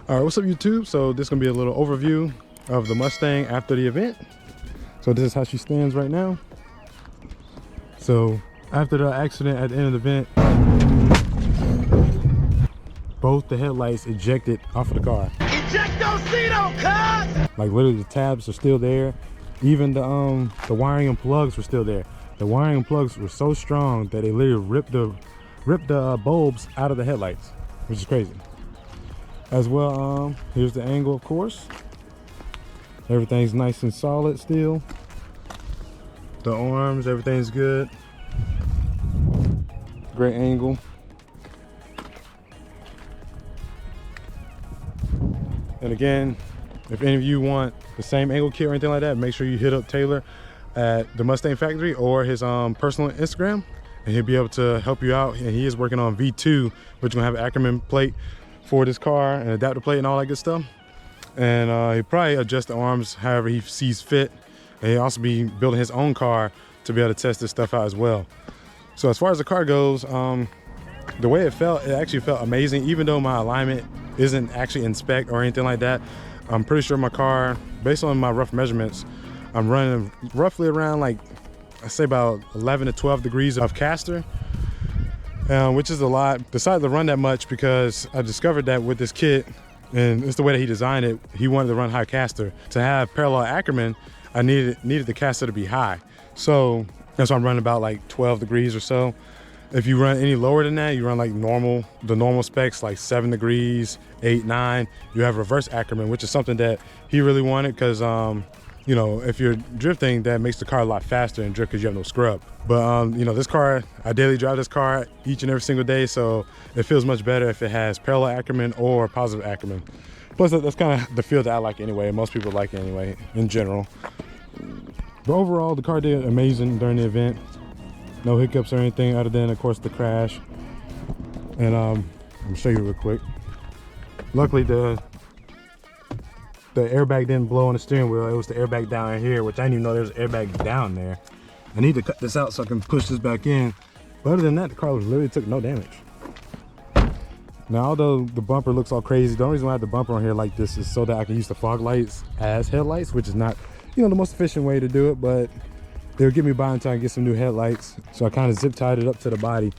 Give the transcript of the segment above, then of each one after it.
All right, what's up YouTube? So this is gonna be a little overview of the Mustang after the event. So this is how she stands right now. So after the accident at the end of the event, both the headlights ejected off of the car. Ejectocito, cuz! Like literally the tabs are still there. Even the wiring and plugs were still there. The wiring and plugs were so strong that they literally ripped the bulbs out of the headlights, which is crazy. As well, here's the angle, of course. Everything's nice and solid still. The arms, everything's good. Great angle. And again, if any of you want the same angle kit or anything like that, make sure you hit up Taylor at TheMustangFactory or his personal Instagram, and he'll be able to help you out. And he is working on V2, which is gonna have an Ackerman plate for this car and adapter plate and all that good stuff. And he'll probably adjust the arms however he sees fit. And he'll also be building his own car to be able to test this stuff out as well. So as far as the car goes, the way it actually felt amazing. Even though my alignment isn't actually in spec or anything like that, I'm pretty sure my car, based on my rough measurements, I'm running roughly around like, I say about 11 to 12 degrees of caster, which is a lot. Decided to run that much because I discovered that with this kit, and it's the way that he designed it, he wanted to run high caster. To have parallel Ackerman, I needed the caster to be high. So that's why I'm running about like 12 degrees or so. If you run any lower than that, you run like the normal specs, like 7 degrees, 8, 9, you have reverse Ackerman, which is something that he really wanted because, you know, if you're drifting, that makes the car a lot faster in drift because you have no scrub. But, you know, this car, I daily drive this car each and every single day, so it feels much better if it has parallel Ackerman or positive Ackerman. Plus, that's kind of the feel that I like anyway. Most people like it anyway, in general. But overall, the car did amazing during the event. No hiccups or anything other than, of course, the crash. And I'm gonna show you real quick. Luckily, the airbag didn't blow on the steering wheel. It was the airbag down here, which I didn't even know there was an airbag down there. I need to cut this out so I can push this back in. But other than that, the car literally took no damage. Now, although the bumper looks all crazy, the only reason why I have the bumper on here like this is so that I can use the fog lights as headlights, which is not, you know, the most efficient way to do it, but they'll get me by until I get some new headlights. So I kind of zip tied it up to the body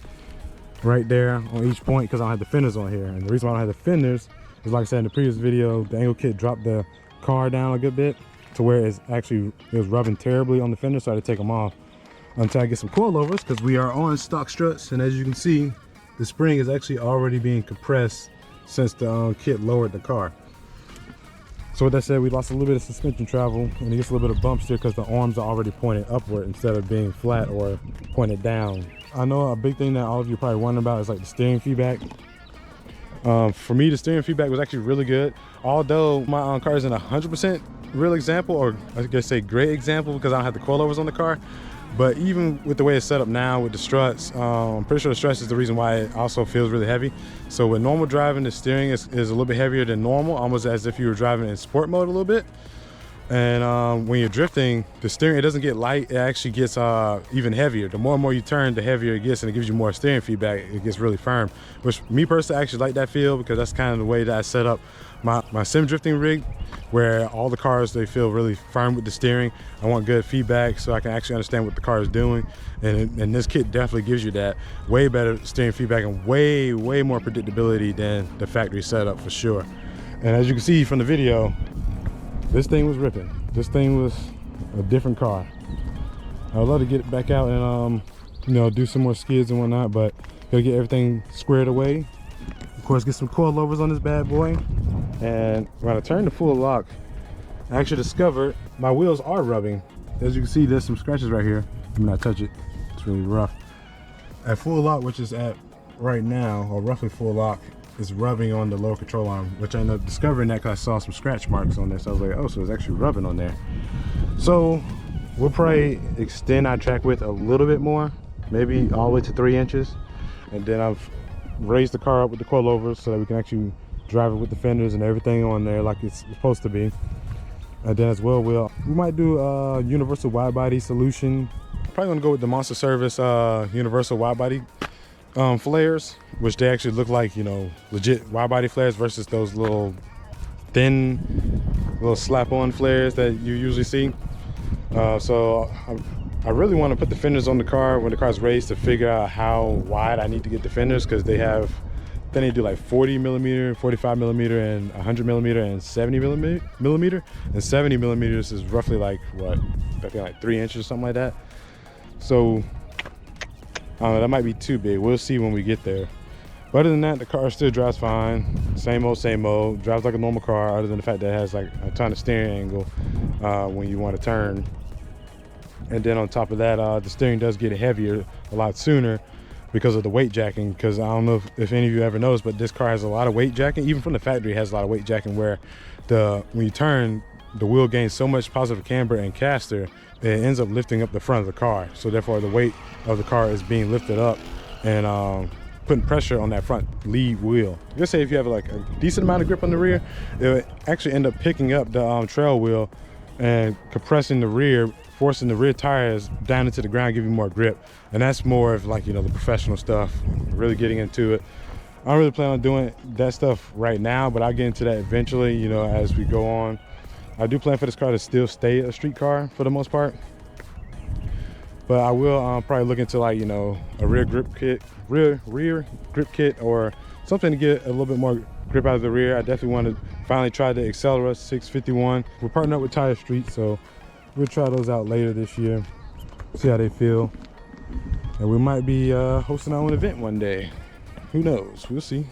right there on each point because I don't have the fenders on here. And the reason why I don't have the fenders is, like I said in the previous video, the angle kit dropped the car down a good bit to where it was rubbing terribly on the fenders, so I had to take them off until I get some coilovers, because we are on stock struts. And as you can see, the spring is actually already being compressed since the kit lowered the car. So with that said, we lost a little bit of suspension travel, and it gets a little bit of bumps here because the arms are already pointed upward instead of being flat or pointed down. I know a big thing that all of you are probably wondering about is like the steering feedback. For me, the steering feedback was actually really good. Although my car isn't 100% real example, or I guess say great example, because I don't have the coilovers on the car. But even with the way it's set up now with the struts, I'm pretty sure the struts is the reason why it also feels really heavy. So with normal driving, the steering is a little bit heavier than normal, almost as if you were driving in sport mode a little bit. And when you're drifting, the steering, it doesn't get light, it actually gets even heavier. The more and more you turn, the heavier it gets, and it gives you more steering feedback. It gets really firm, which me personally I actually like that feel, because that's kind of the way that I set up my sim drifting rig, where all the cars, they feel really firm with the steering. I want good feedback so I can actually understand what the car is doing, and this kit definitely gives you that. Way better steering feedback and way more predictability than the factory setup for sure. And as you can see from the video, this thing was ripping. This thing was a different car. I would love to get it back out and you know, do some more skids and whatnot, but gotta get everything squared away. Of course, get some coilovers on this bad boy. And when I turned to full lock, I actually discovered my wheels are rubbing. As you can see, there's some scratches right here. I mean, I touch it, it's really rough. At full lock, which is at right now, or roughly full lock, is rubbing on the lower control arm, which I ended up discovering that because I saw some scratch marks on there. So I was like, oh, so it's actually rubbing on there. So we'll probably extend our track width a little bit more, maybe all the way to 3 inches. And then I've raised the car up with the coilovers so that we can actually drive it with the fenders and everything on there like it's supposed to be. And then as well, we might do a universal wide body solution. Probably gonna go with the Monster Service universal wide body flares, which they actually look like, you know, legit wide body flares versus those little thin, little slap-on flares that you usually see. So I really want to put the fenders on the car when the car's raised to figure out how wide I need to get the fenders, because they do like 40 millimeter, 45 millimeter, and 100 millimeter, and 70 millimeter. And 70 millimeters is roughly like, what, I think like 3 inches or something like that. So I don't know, that might be too big. We'll see when we get there. But other than that, the car still drives fine. Same old, drives like a normal car, other than the fact that it has like a ton of steering angle when you want to turn. And then on top of that, the steering does get heavier a lot sooner because of the weight jacking. Because I don't know if any of you ever noticed, but this car has a lot of weight jacking. Even from the factory, it has a lot of weight jacking, where when you turn, the wheel gains so much positive camber and caster that it ends up lifting up the front of the car. So therefore, the weight of the car is being lifted up and putting pressure on that front lead wheel. Let's say if you have like a decent amount of grip on the rear, it would actually end up picking up the trail wheel and compressing the rear, forcing the rear tires down into the ground, give you more grip. And that's more of like, you know, the professional stuff, really getting into it. I don't really plan on doing that stuff right now, but I'll get into that eventually, you know, as we go on. I do plan for this car to still stay a street car for the most part, but I will probably look into, like, you know, a rear grip kit or something to get a little bit more grip out of the rear. I definitely want to finally try the Accelera 651. We're partnering up with Tire Street, so we'll try those out later this year, see how they feel. And we might be hosting our own event one day. Who knows? We'll see.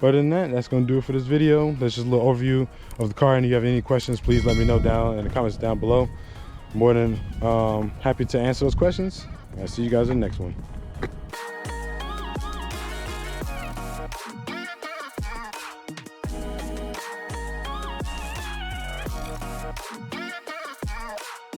But other than that, that's going to do it for this video. That's just a little overview of the car. And if you have any questions, please let me know down in the comments down below. More than happy to answer those questions. I'll see you guys in the next one.